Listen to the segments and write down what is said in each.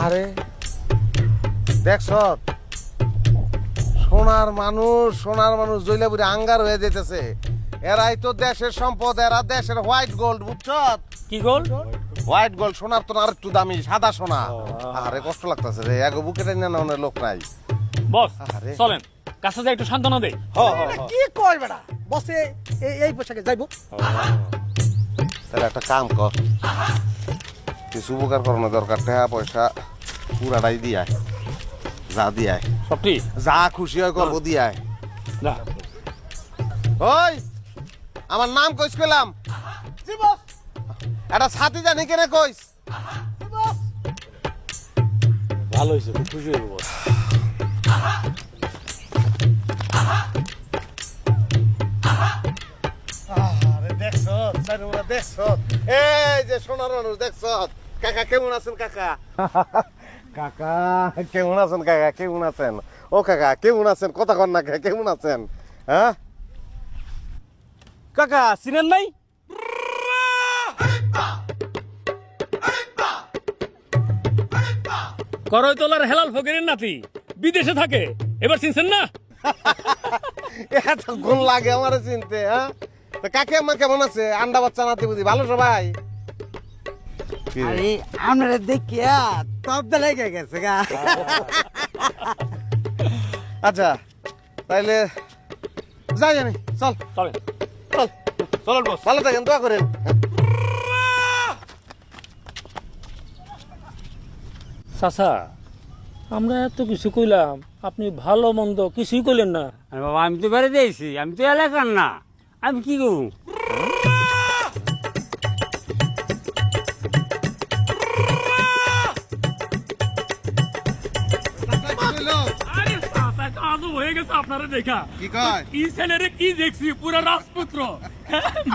আরে দেখছ সোনার মানুষ জৈলাপুরি আঙ্গার হয়ে যেতেছে। এরাই তো দেশের সম্পদ, এরা দেশের হোয়াইট গোল্ড, বুঝছ? কি গোল্ড? হোয়াইট গোল্ড, সোনার তো আর একটু দামি, সাদা সোনা। আরে কষ্ট লাগতেছে রে, এক বুকে টেনে না লোক নাই। বস আরে। চলেন কাছে যাই একটু সান্ত্বনা দেই। কি কয় বেটা বসে এই পোশাকে যাইবো? তাহলে একটা কাম কর, কিছু উপকার করানো দরকার, টাকা পয়সা পুরাটাই দিয়ায়, যা দিয়ায় সবটি যা খুশি হয় করবো দিয়ায়। যা ওই আমার নাম কইস কইলাম, জি বস। এটা ছাতি জানি কেনে কইস। জি বস। ভালো হয়েছে, খুব খুশি হইব বস। আরে দেখছ সাইনুরা, দেখছ এই যে সোনার মানুষ, দেখছ কাকা কেমন আছেন? কাকা কাকা কেমন আছেন? কাকা কেমন আছেন? ও কাকা কেমন আছেন? কথা কন না, কাকা কেমন আছেন? হ্যাঁ কাকা চিনেন নাই? করইতলার হেলাল ফকিরের নাতি, বিদেশে থাকে, এবার চিনছেন না? এত গুণ লাগে আমার চিনতে। হ্যাঁ তো কাকে আমার কেমন আছে? আন্ডা বাচ্চা নাতি বুঝি ভালো সবাই? কি রে? আরে আমরা দেখিয়া তব লেগে গেছে গা। আচ্ছা তাইলে যাই আমি, চল চলেন চল চল বস, ভালো থাকেন, দোয়া করেন। চাচা আমরা এত কিছু কইলাম, আপনি ভালো মন্দ কিছুই কইলেন না। আরে বাবা, আমি তো বেড়ে দিয়েছি, আমি তো এলাকার না, আমি কি করবো? আরে চাচা কাজও হয়ে গেছে আপনারা দেখা। কি কয়? কি ছেলেরে কি দেখছি, পুরা রাজপুত্র।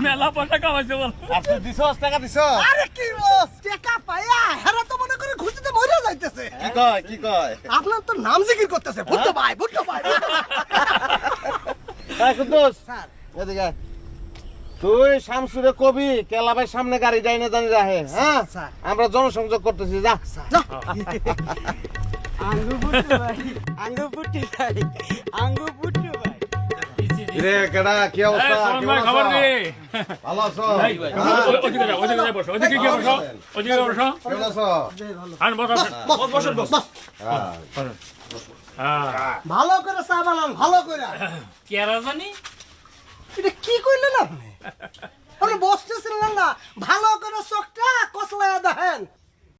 মেলা পয়সা কামাইছে বল। আর তুই দিছস, টাকা দিছস? আরে কি বস, টাকা পায়া হেরা তো মনে করে খুঁজতে মরে যাইতেছে। কি কয়? কি কয়? আপনার তো নাম জিকির করতেছে, বুঝতে ভাই, বুঝতে ভাই। এই কুদ্দুস, স্যার এদিকে আয়। তুই শামসুরে কবি কেলা ভাই সামনে গাড়ি যাই না জানি রাহে। হ্যাঁ স্যার। আমরা জনসংযোগ করতেছি, যা। আঙ্গু পুট্টু ভাই, আঙ্গু পুট্টু ভাই, আঙ্গু পুট্টু ভাই। রে কেডা, কি অবস্থা? এই, শোন ভাই, কেমন খবর আছো? দে। ভালো আছো? এই, ওদিকে যাও, ওদিকে যাও, বসো, ওদিকে গিয়ে বসো, ওদিকে গিয়ে বসো। কেমন আছো? আর বসো, বসো, বসো। হ্যাঁ। হ্যাঁ। ভালো করে চা বানান, ভালো করে। কেরা জানি? এটা কি কইলেন আপনি? আরে বসতেছিলেন না, ভালো করে চোখটা কসলায়া দেখেন।